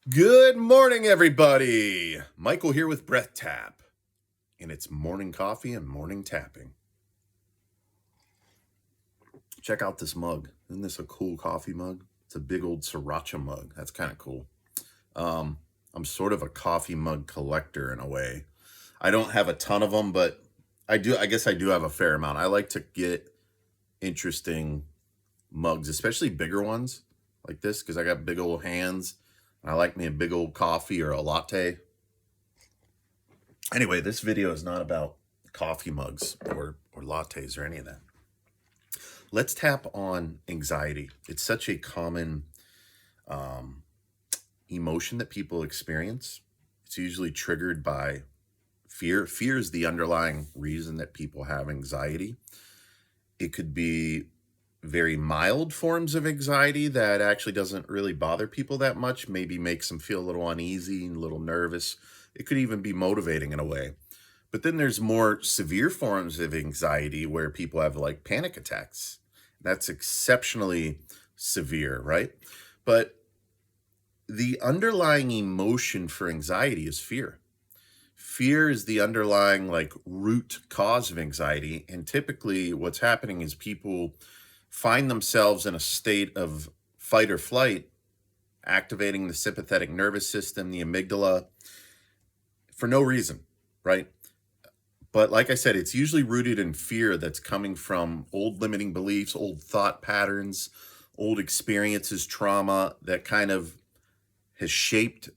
Good morning, everybody. Michael here with Breath Tap, and it's morning coffee and morning tapping. Check out this mug. Isn't this a cool coffee mug? It's a big old sriracha mug. That's kind of cool. I'm sort of a coffee mug collector in a way. I don't have a ton of them, but I guess I do have a fair amount. I like to get interesting mugs, especially bigger ones like this, because I got big old hands. I like me a big old coffee or a latte. Anyway, this video is not about coffee mugs or lattes or any of that. Let's tap on anxiety. It's such a common emotion that people experience. It's usually triggered by fear. Fear is the underlying reason that people have anxiety. It could be very mild forms of anxiety that actually doesn't really bother people that much, maybe makes them feel a little uneasy and a little nervous. It could even be motivating in a way. But then there's more severe forms of anxiety where people have like panic attacks. That's exceptionally severe, right? But the underlying emotion for anxiety is fear. Fear is the underlying like root cause of anxiety. And typically what's happening is people find themselves in a state of fight or flight, activating the sympathetic nervous system, the amygdala, for no reason, right? But like I said, it's usually rooted in fear that's coming from old limiting beliefs, old thought patterns, old experiences, trauma that kind of has shaped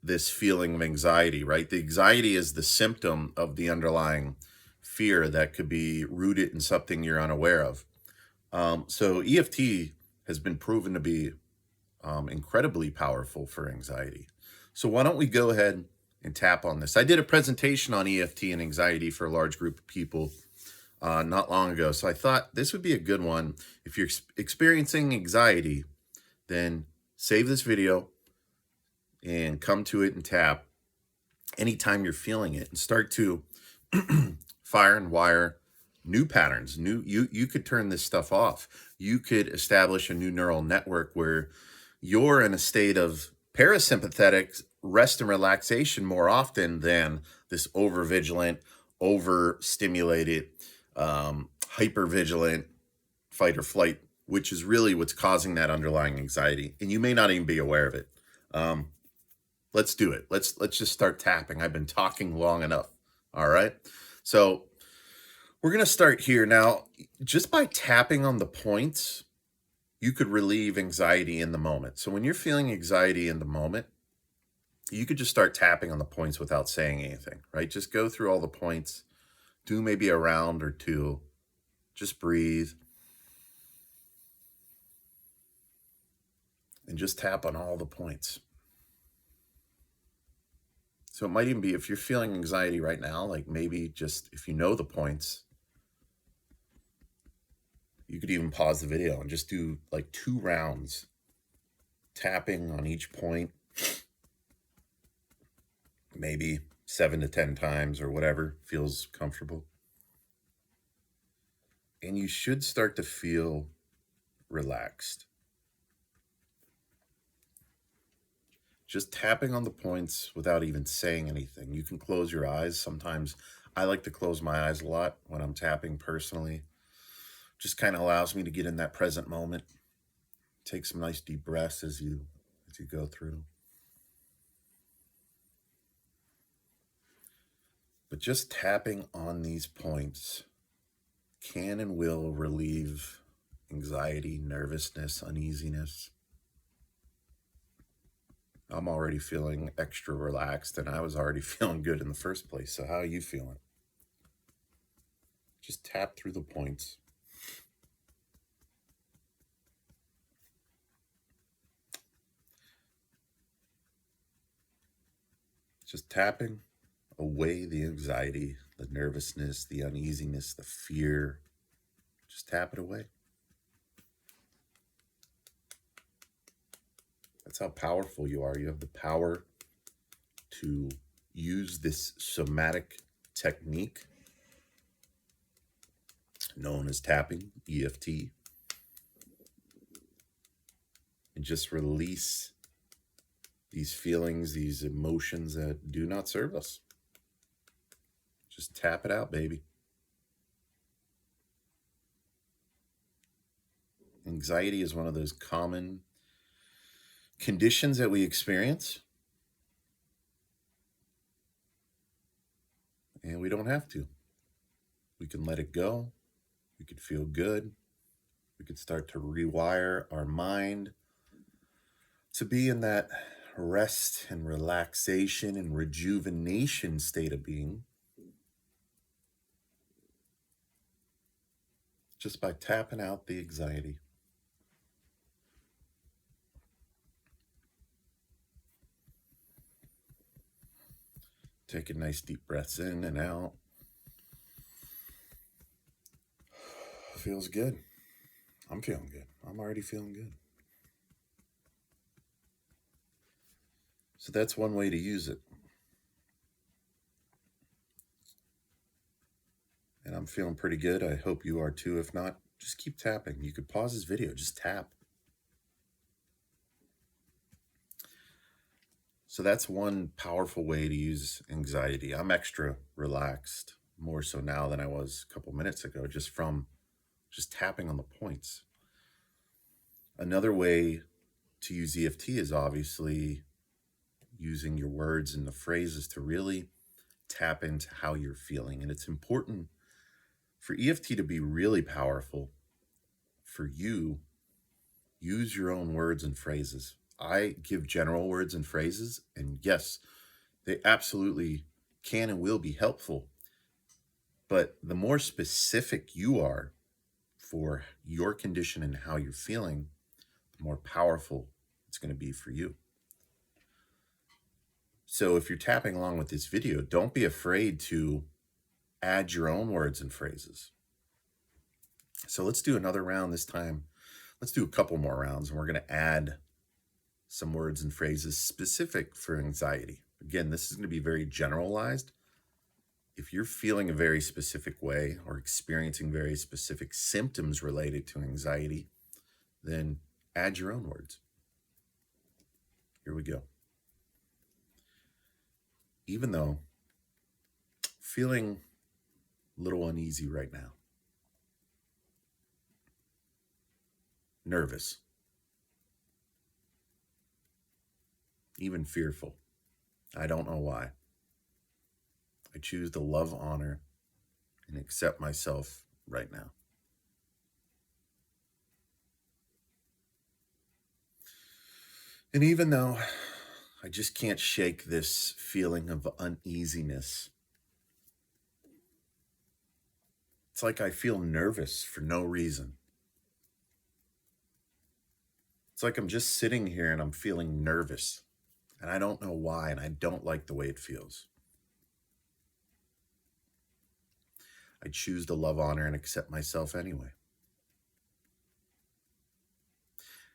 this feeling of anxiety, right? The anxiety is the symptom of the underlying fear that could be rooted in something you're unaware of. So EFT has been proven to be incredibly powerful for anxiety. So why don't we go ahead and tap on this? I did a presentation on EFT and anxiety for a large group of people not long ago. So I thought this would be a good one. If you're experiencing anxiety, then save this video and come to it and tap anytime you're feeling it and start to fire and wire new patterns. You could turn this stuff off. You could establish a new neural network where you're in a state of parasympathetic rest and relaxation more often than this overvigilant, overstimulated, hypervigilant fight or flight, which is really what's causing that underlying anxiety. And you may not even be aware of it. Let's do it. Let's just start tapping. I've been talking long enough. All right. So we're going to start here. Now, just by tapping on the points, you could relieve anxiety in the moment. So when you're feeling anxiety in the moment, you could just start tapping on the points without saying anything, right? Just go through all the points, do maybe a round or two, just breathe, and just tap on all the points. So it might even be, if you're feeling anxiety right now, like maybe just if you know the points, you could even pause the video and just do like 2 rounds, tapping on each point, maybe 7 to 10 times or whatever feels comfortable. And you should start to feel relaxed. Just tapping on the points without even saying anything. You can close your eyes. Sometimes I like to close my eyes a lot when I'm tapping personally. Just kind of allows me to get in that present moment. Take some nice deep breaths as you go through. But just tapping on these points can and will relieve anxiety, nervousness, uneasiness. I'm already feeling extra relaxed, and I was already feeling good in the first place. So how are you feeling? Just tap through the points. Just tapping away the anxiety, the nervousness, the uneasiness, the fear. Just tap it away. That's how powerful you are. You have the power to use this somatic technique known as tapping, EFT, and just release these feelings, these emotions that do not serve us. Just tap it out, baby. Anxiety is one of those common conditions that we experience, and we don't have to. We can let it go. We could feel good. We could start to rewire our mind to be in that rest and relaxation and rejuvenation state of being just by tapping out the anxiety. Taking nice deep breaths in and out. Feels good. I'm feeling good. I'm already feeling good. So that's one way to use it. And I'm feeling pretty good. I hope you are too. If not, just keep tapping. You could pause this video, just tap. So that's one powerful way to use anxiety. I'm extra relaxed, more so now than I was a couple minutes ago, just from just tapping on the points. Another way to use EFT is obviously using your words and the phrases to really tap into how you're feeling. And it's important for EFT to be really powerful. For you, use your own words and phrases. I give general words and phrases, and yes, they absolutely can and will be helpful. But the more specific you are for your condition and how you're feeling, the more powerful it's going to be for you. So if you're tapping along with this video, don't be afraid to add your own words and phrases. So let's do another round this time. Let's do a couple more rounds, and we're going to add some words and phrases specific for anxiety. Again, this is going to be very generalized. If you're feeling a very specific way or experiencing very specific symptoms related to anxiety, then add your own words. Here we go. Even though feeling a little uneasy right now, nervous, even fearful. I don't know why. I choose to love, honor, and accept myself right now. And even though I just can't shake this feeling of uneasiness, it's like I feel nervous for no reason. It's like I'm just sitting here and I'm feeling nervous. And I don't know why, and I don't like the way it feels. I choose to love, honor, and accept myself anyway.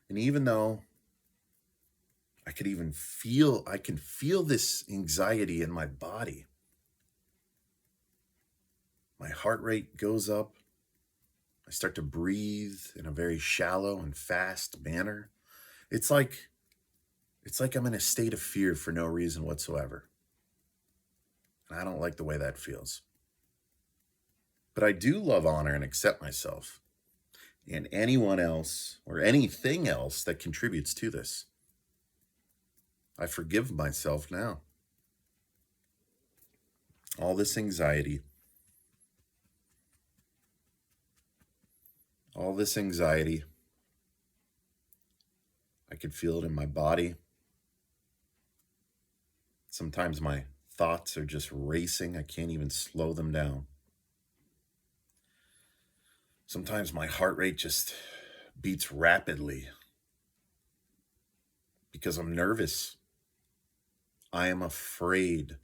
And even though I can feel this anxiety in my body. My heart rate goes up. I start to breathe in a very shallow and fast manner. It's like I'm in a state of fear for no reason whatsoever. And I don't like the way that feels. But I do love, honor, and accept myself and anyone else or anything else that contributes to this. I forgive myself now. All this anxiety, I could feel it in my body. Sometimes my thoughts are just racing. I can't even slow them down. Sometimes my heart rate just beats rapidly because I'm nervous. I am afraid.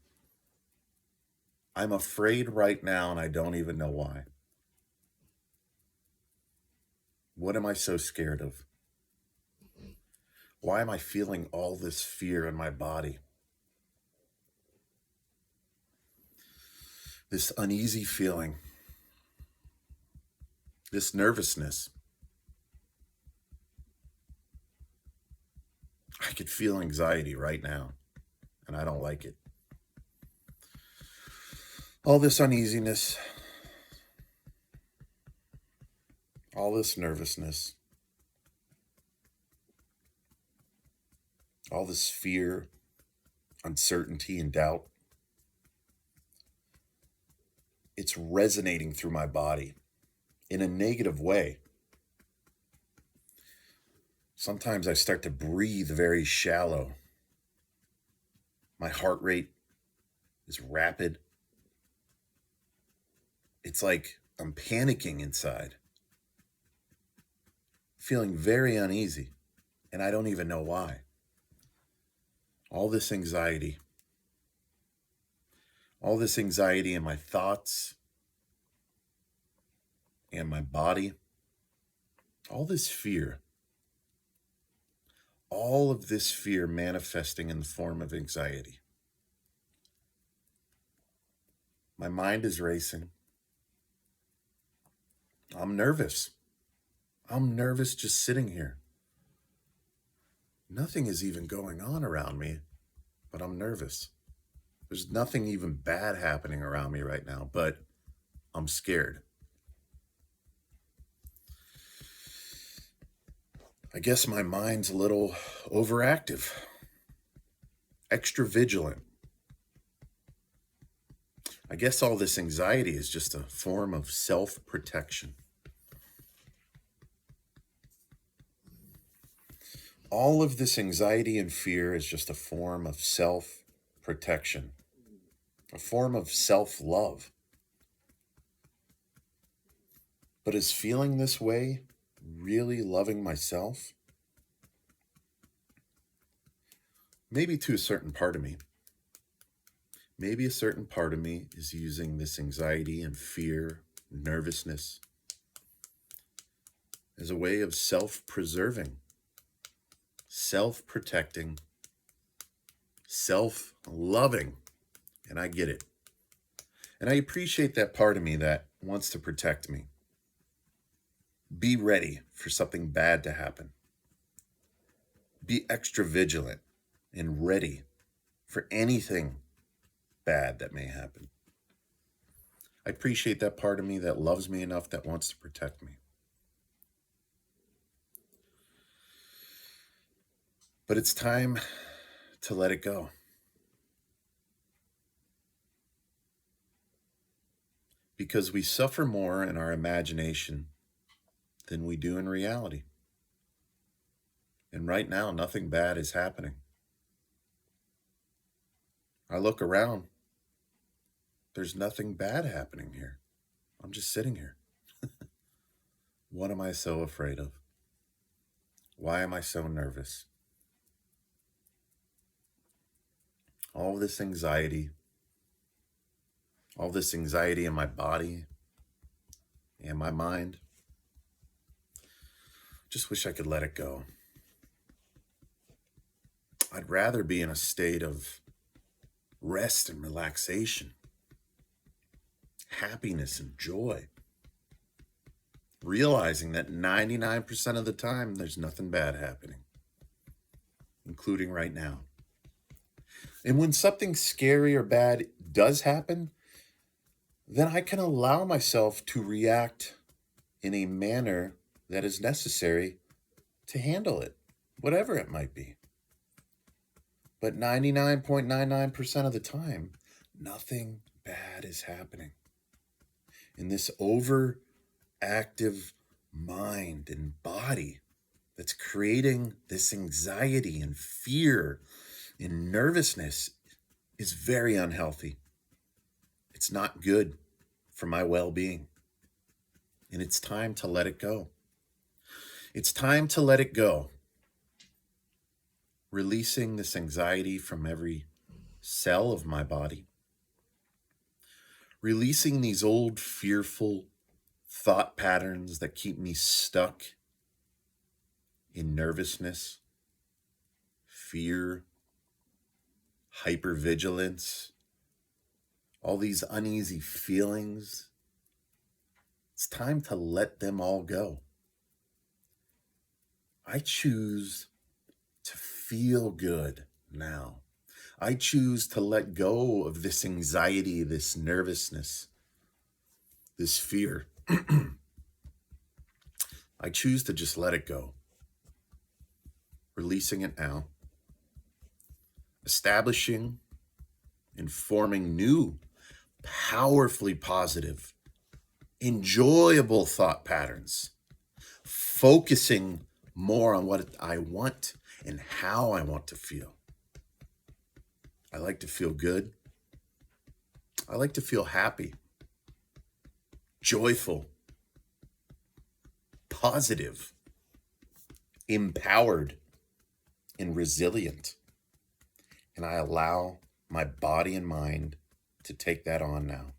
I'm afraid right now, and I don't even know why. What am I so scared of? Why am I feeling all this fear in my body? This uneasy feeling, this nervousness. I could feel anxiety right now, and I don't like it. All this uneasiness, all this nervousness, all this fear, uncertainty, and doubt, it's resonating through my body in a negative way. Sometimes I start to breathe very shallow. My heart rate is rapid. It's like I'm panicking inside, feeling very uneasy, and I don't even know why. All this anxiety in my thoughts and my body, all this fear, all of this fear manifesting in the form of anxiety. My mind is racing. I'm nervous. I'm nervous just sitting here. Nothing is even going on around me, but I'm nervous. There's nothing even bad happening around me right now, but I'm scared. I guess my mind's a little overactive, extra vigilant. I guess all this anxiety is just a form of self-protection. All of this anxiety and fear is just a form of self-protection, a form of self-love. But is feeling this way really loving myself? Maybe to a certain part of me. Maybe a certain part of me is using this anxiety and fear, nervousness, as a way of self-preserving, self-protecting, self-loving. And I get it. And I appreciate that part of me that wants to protect me. Be ready for something bad to happen. Be extra vigilant and ready for anything bad that may happen. I appreciate that part of me that loves me enough that wants to protect me. But it's time to let it go. Because we suffer more in our imagination than we do in reality. And right now, nothing bad is happening. I look around. There's nothing bad happening here. I'm just sitting here. What am I so afraid of? Why am I so nervous? All this anxiety in my body and my mind. Just wish I could let it go. I'd rather be in a state of rest and relaxation, happiness and joy, realizing that 99% of the time there's nothing bad happening, including right now. And when something scary or bad does happen, then I can allow myself to react in a manner that is necessary to handle it, whatever it might be. But 99.99% of the time, nothing bad is happening. And this overactive mind and body that's creating this anxiety and fear and nervousness is very unhealthy. It's not good for my well-being. And it's time to let it go. It's time to let it go. Releasing this anxiety from every cell of my body. Releasing these old fearful thought patterns that keep me stuck in nervousness, fear, hypervigilance, all these uneasy feelings. It's time to let them all go. I choose to feel good now. I choose to let go of this anxiety, this nervousness, this fear. I choose to just let it go. Releasing it now. Establishing and forming new, powerfully positive, enjoyable thought patterns. Focusing more on what I want and how I want to feel. I like to feel good. I like to feel happy, joyful, positive, empowered, and resilient. And I allow my body and mind to take that on now.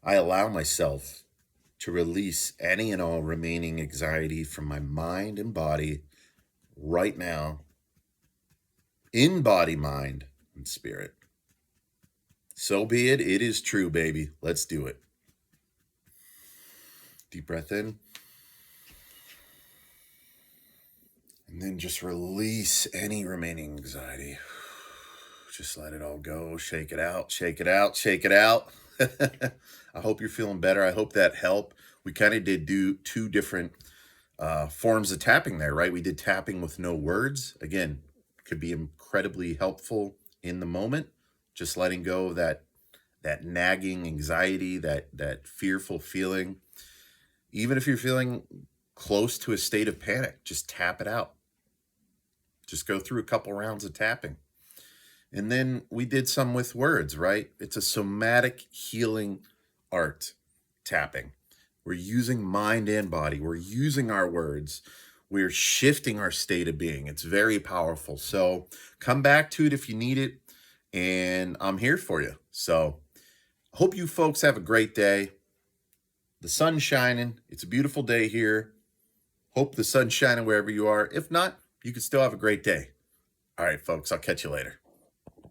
I allow myself to release any and all remaining anxiety from my mind and body right now, in body, mind, and spirit. So be it. It is true, baby. Let's do it. Deep breath in. And then just release any remaining anxiety. Just let it all go. Shake it out, shake it out, shake it out. I hope you're feeling better. I hope that helped. We kind of did do two different forms of tapping there, right? We did tapping with no words. Again, could be incredibly helpful in the moment. Just letting go of that nagging anxiety, that fearful feeling. Even if you're feeling close to a state of panic, just tap it out. Just go through a couple rounds of tapping. And then we did some with words, right? It's a somatic healing art, tapping. We're using mind and body. We're using our words. We're shifting our state of being. It's very powerful. So come back to it if you need it. And I'm here for you. So I hope you folks have a great day. The sun's shining. It's a beautiful day here. Hope the sun's shining wherever you are. If not, you can still have a great day. All right, folks, I'll catch you later.